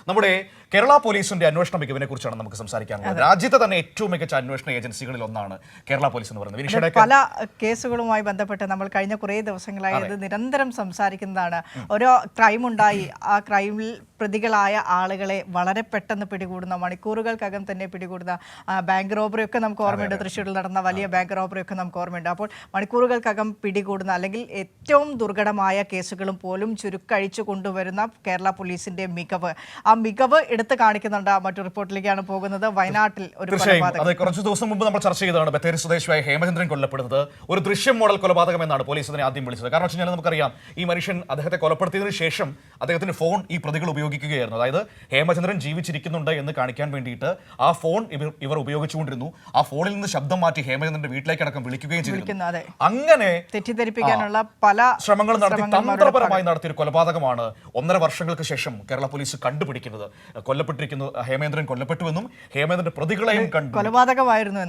നമ്മുടെ കേരള പോലീസിന്റെ അന്വേഷണ മികവിനെ കുറിച്ചാണ് നമുക്ക് സംസാരിക്കാനുള്ളത്. രാജ്യത്തെ തന്നെ ഏറ്റവും മികച്ച അന്വേഷണ ഏജൻസികളിൽ ഒന്നാണ് കേരള പോലീസ് എന്ന് പറയുന്നത്. പല കേസുകളുമായി ബന്ധപ്പെട്ട് നമ്മൾ കഴിഞ്ഞ കുറേ ദിവസങ്ങളായി അത് നിരന്തരം സംസാരിക്കുന്നതാണ്. ഓരോ ക്രൈം ഉണ്ടായി, ആ ക്രൈമിൽ പ്രതികളായ ആളുകളെ വളരെ പെട്ടെന്ന് പിടികൂടുന്ന, മണിക്കൂറുകൾക്കകം തന്നെ പിടികൂടുന്ന ബാങ്ക് റോബറി ഒക്കെ നമുക്ക് ഓർമ്മയുണ്ട്. തൃശ്ശൂരിൽ നടന്ന വലിയ ബാങ്ക് റോബറി ഒക്കെ നമുക്ക് ഓർമ്മയുണ്ട്. അപ്പോൾ മണിക്കൂറുകൾക്കകം പിടികൂടുന്ന അല്ലെങ്കിൽ ഏറ്റവും ദുർഘടമായ കേസുകളും പോലും ചുരുക്കഴിച്ചു കൊണ്ടുവരുന്ന കേരള പോലീസിന്റെ മികവ്, ആ മികവ് എടുത്തു കാണിക്കുന്നുണ്ട്. മറ്റു റിപ്പോർട്ടിലേക്കാണ് പോകുന്നത്. വയനാട്ടിൽ ഒരു കൊലപാതകം. കുറച്ച് ദിവസം മുമ്പ് നമ്മൾ ചർച്ച ചെയ്തതാണ് ബത്തേരി സ്വദേശിയായ ഹേമചന്ദ്രൻ കൊല്ലപ്പെടുന്നത്. ഒരു ദൃശ്യം മോഡൽ കൊലപാതകം എന്നാണ് പോലീസ് അതിനെ ആദ്യം വിളിച്ചത്. കാരണം വെച്ച് കഴിഞ്ഞാൽ നമുക്കറിയാം, ഈ മനുഷ്യൻ അദ്ദേഹത്തെ കൊലപ്പെടുത്തിയതിനു ശേഷം അദ്ദേഹത്തിന്റെ ഫോൺ ഈ പ്രതികൾ ഉപയോഗിക്കുകയായിരുന്നു. അതായത് ഹേമചന്ദ്രൻ ജീവിച്ചിരിക്കുന്നുണ്ട് എന്ന് കാണിക്കാൻ വേണ്ടിയിട്ട് ആ ഫോൺ ഇവർ ഉപയോഗിച്ചുകൊണ്ടിരുന്നു. ആ ഫോണിൽ നിന്ന് ശബ്ദം മാറ്റി ഹേമചന്ദ്രന്റെ വീട്ടിലേക്ക് അടക്കം വിളിക്കുകയും ചെയ്തു. അങ്ങനെ തെറ്റിദ്ധരിപ്പിക്കാനുള്ള പല ശ്രമങ്ങൾ നടത്തി തന്ത്രപരമായി നടത്തിയ ഒരു കൊലപാതകമാണ് 1.5 വർഷങ്ങൾക്ക് ശേഷം കേരള പോലീസ് കണ്ടുപിടിക്കുന്നത്. കൊല്ലപ്പെട്ടിരിക്കുന്നു, ഹേമേന്ദ്രൻ കൊല്ലപ്പെട്ടുവെന്നും ഹേമേന്ദ്രന്റെ പ്രതികളെയും കൊലപാതകമായിരുന്നു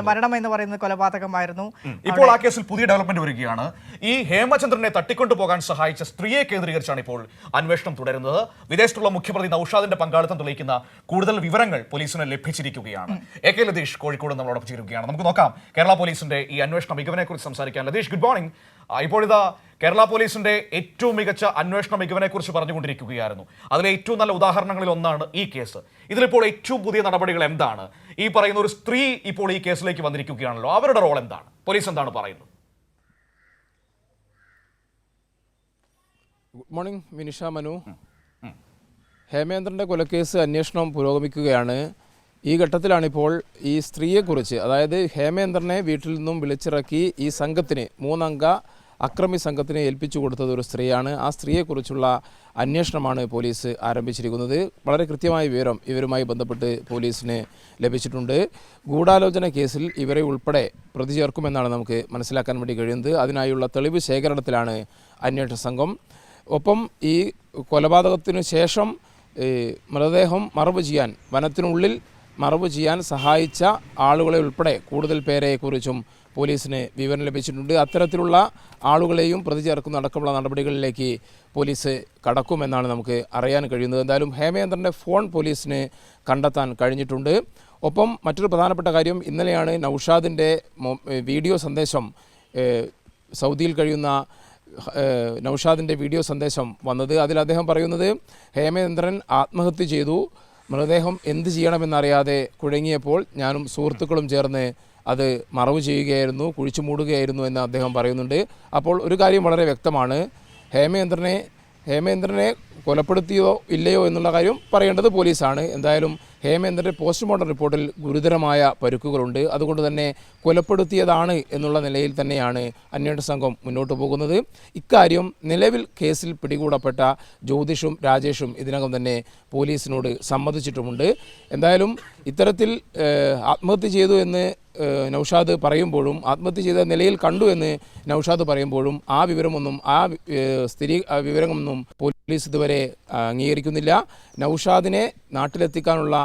മരണം എന്ന് പറയുന്നത് കൊലപാതകമായിരുന്നു. ഇപ്പോൾ ആ കേസിൽ പുതിയ ഡെവലപ്മെന്റ് വരികയാണ്. ഈ ഹേമചന്ദ്രനെ തട്ടിക്കൊണ്ടുപോകാൻ സഹായിച്ച സ്ത്രീയെ കേന്ദ്രീകരിച്ചാണ് ഇപ്പോൾ അന്വേഷണം തുടരുന്നത്. വിദേശത്തുള്ള മുഖ്യപ്രതി നൌഷാദിന്റെ പങ്കാളിത്തം തെളിയിക്കുന്ന കൂടുതൽ വിവരങ്ങൾ പോലീസിന് ലഭിച്ചിരിക്കുകയാണ്. AK ലതീഷ് കോഴിക്കോട് നമ്മളോടൊപ്പം ചേരുകയാണ്. നമുക്ക് നോക്കാം കേരള പോലീസിന്റെ ഈ അന്വേഷണ മികവിനെ കുറിച്ച് സംസാരിക്കാൻ. Latheesh, good morning. ഇപ്പോൾ ഇതാ കേരള പോലീസിന്റെ ഏറ്റവും മികച്ച അന്വേഷണ മികവിനെ കുറിച്ച് പറഞ്ഞുകൊണ്ടിരിക്കുകയായിരുന്നു. അതിലെ ഏറ്റവും നല്ല ഉദാഹരണങ്ങളിൽ ഒന്നാണ് ഈ കേസ്. ഇതിലിപ്പോൾ ഏറ്റവും പുതിയ നടപടികൾ എന്താണ്? ഈ പറയുന്ന ഒരു സ്ത്രീ ഇപ്പോൾ ഈ കേസിലേക്ക് വന്നിരിക്കുകയാണല്ലോ, അവരുടെ റോൾ എന്താണ്? പോലീസ് എന്താണ് പറയുന്നത്? Good morning Vinisha, Manu. ഹേമേന്ദ്രൻ്റെ കൊലക്കേസ് അന്വേഷണം പുരോഗമിക്കുകയാണ്. ഈ ഘട്ടത്തിലാണിപ്പോൾ ഈ സ്ത്രീയെക്കുറിച്ച്, അതായത് ഹേമേന്ദ്രനെ വീട്ടിൽ നിന്നും വിളിച്ചിറക്കി ഈ സംഘത്തിന് 3 അംഗ അക്രമി സംഘത്തിന് ഏൽപ്പിച്ചു കൊടുത്തത് ഒരു സ്ത്രീയാണ്. ആ സ്ത്രീയെക്കുറിച്ചുള്ള അന്വേഷണമാണ് പോലീസ് ആരംഭിച്ചിരിക്കുന്നത്. വളരെ കൃത്യമായ വിവരം ഇവരുമായി ബന്ധപ്പെട്ട് പോലീസിന് ലഭിച്ചിട്ടുണ്ട്. ഗൂഢാലോചന കേസിൽ ഇവരെ ഉൾപ്പെടെ പ്രതി ചേർക്കുമെന്നാണ് നമുക്ക് മനസ്സിലാക്കാൻ വേണ്ടി കഴിയുന്നത്. അതിനായുള്ള തെളിവ് ശേഖരണത്തിലാണ് അന്വേഷണ സംഘം. ഒപ്പം ഈ കൊലപാതകത്തിനു ശേഷം മൃതദേഹം മറവ് ചെയ്യാൻ, വനത്തിനുള്ളിൽ മറവ് ചെയ്യാൻ സഹായിച്ച ആളുകളെ ഉൾപ്പെടെ കൂടുതൽ പേരെക്കുറിച്ചും പോലീസിന് വിവരം ലഭിച്ചിട്ടുണ്ട്. അത്തരത്തിലുള്ള ആളുകളെയും പ്രതി ചേർക്കുന്ന അടക്കമുള്ള നടപടികളിലേക്ക് പോലീസ് കടക്കുമെന്നാണ് നമുക്ക് അറിയാൻ കഴിയുന്നത്. എന്തായാലും ഹേമേന്ദ്രൻ്റെ ഫോൺ പോലീസിന് കണ്ടെത്താൻ കഴിഞ്ഞിട്ടുണ്ട്. ഒപ്പം മറ്റൊരു പ്രധാനപ്പെട്ട കാര്യം, ഇന്നലെയാണ് നൌഷാദിൻ്റെ വീഡിയോ സന്ദേശം, സൗദിയിൽ കഴിയുന്ന നൌഷാദിൻ്റെ വീഡിയോ സന്ദേശം വന്നത്. അതിൽ അദ്ദേഹം പറയുന്നത്, ഹേമേന്ദ്രൻ ആത്മഹത്യ ചെയ്തു, മൃതദേഹം എന്ത് ചെയ്യണമെന്നറിയാതെ കുഴങ്ങിയപ്പോൾ ഞാനും സുഹൃത്തുക്കളും ചേർന്ന് അത് മറവ് ചെയ്യുകയായിരുന്നു, കുഴിച്ചു മൂടുകയായിരുന്നു എന്ന് അദ്ദേഹം പറയുന്നുണ്ട്. അപ്പോൾ ഒരു കാര്യം വളരെ വ്യക്തമാണ്, ഹേമേന്ദ്രനെ കൊലപ്പെടുത്തിയോ ഇല്ലയോ എന്നുള്ള കാര്യം പറയേണ്ടത് പോലീസാണ്. എന്തായാലും ഹേമേന്ദ്രൻ്റെ പോസ്റ്റ്മോർട്ടം റിപ്പോർട്ടിൽ ഗുരുതരമായ പരുക്കുകളുണ്ട്. അതുകൊണ്ട് തന്നെ കൊലപ്പെടുത്തിയതാണ് എന്നുള്ള നിലയിൽ തന്നെയാണ് അന്വേഷണ സംഘം മുന്നോട്ട് പോകുന്നത്. ഇക്കാര്യം നിലവിൽ കേസിൽ പിടികൂടപ്പെട്ട ജ്യോതിഷും രാജേഷും ഇതിനകം തന്നെ പോലീസിനോട് സമ്മതിച്ചിട്ടുമുണ്ട്. എന്തായാലും ഇത്തരത്തിൽ ആത്മഹത്യ ചെയ്തു എന്ന് നൌഷാദ് പറയുമ്പോഴും, ആത്മഹത്യ ചെയ്ത നിലയിൽ കണ്ടു എന്ന് നൌഷാദ് പറയുമ്പോഴും ആ വിവരമൊന്നും പോലീസ് ഇതുവരെ അംഗീകരിക്കുന്നില്ല. നൌഷാദിനെ നാട്ടിലെത്തിക്കാനുള്ള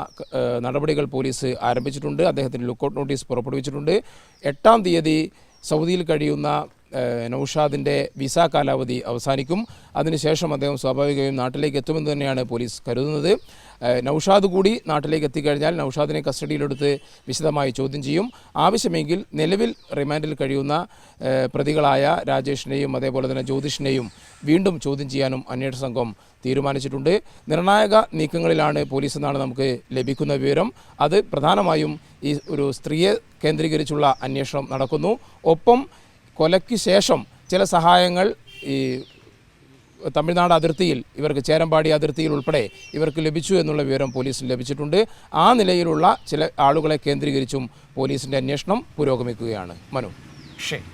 നടപടികൾ പോലീസ് ആരംഭിച്ചിട്ടുണ്ട്. അദ്ദേഹത്തിന് ലുക്കൌട്ട് നോട്ടീസ് പുറപ്പെടുവിച്ചിട്ടുണ്ട്. 8-ാം തീയതി സൗദിയിൽ കഴിയുന്ന നൌഷാദിൻ്റെ വിസ കാലാവധി അവസാനിക്കും. അതിനുശേഷം അദ്ദേഹം സ്വാഭാവികമായും നാട്ടിലേക്ക് എത്തുമെന്ന് തന്നെയാണ് പോലീസ് കരുതുന്നത്. നൌഷാദ് കൂടി നാട്ടിലേക്ക് എത്തിക്കഴിഞ്ഞാൽ നൌഷാദിനെ കസ്റ്റഡിയിലെടുത്ത് വിശദമായി ചോദ്യം ചെയ്യും. ആവശ്യമെങ്കിൽ നിലവിൽ റിമാൻഡിൽ കഴിയുന്ന പ്രതികളായ രാജേഷിനെയും അതേപോലെ തന്നെ ജ്യോതിഷിനെയും വീണ്ടും ചോദ്യം ചെയ്യാനും അന്വേഷണ സംഘം തീരുമാനിച്ചിട്ടുണ്ട്. നിർണായക നീക്കങ്ങളിലാണ് പോലീസ് എന്നാണ് നമുക്ക് ലഭിക്കുന്ന വിവരം. അത് പ്രധാനമായും ഈ ഒരു സ്ത്രീയെ കേന്ദ്രീകരിച്ചുള്ള അന്വേഷണം നടക്കുന്നു. ഒപ്പം കൊലയ്ക്ക് ശേഷം ചില സഹായങ്ങൾ ഈ തമിഴ്നാട് അതിർത്തിയിൽ, ഇവർക്ക് ചേരമ്പാടി അതിർത്തിയിൽ ഉൾപ്പെടെ ഇവർക്ക് ലഭിച്ചു എന്നുള്ള വിവരം പോലീസിന് ലഭിച്ചിട്ടുണ്ട്. ആ നിലയിലുള്ള ചില ആളുകളെ കേന്ദ്രീകരിച്ചും പോലീസിൻ്റെ അന്വേഷണം പുരോഗമിക്കുകയാണ്. മനു. ശരി.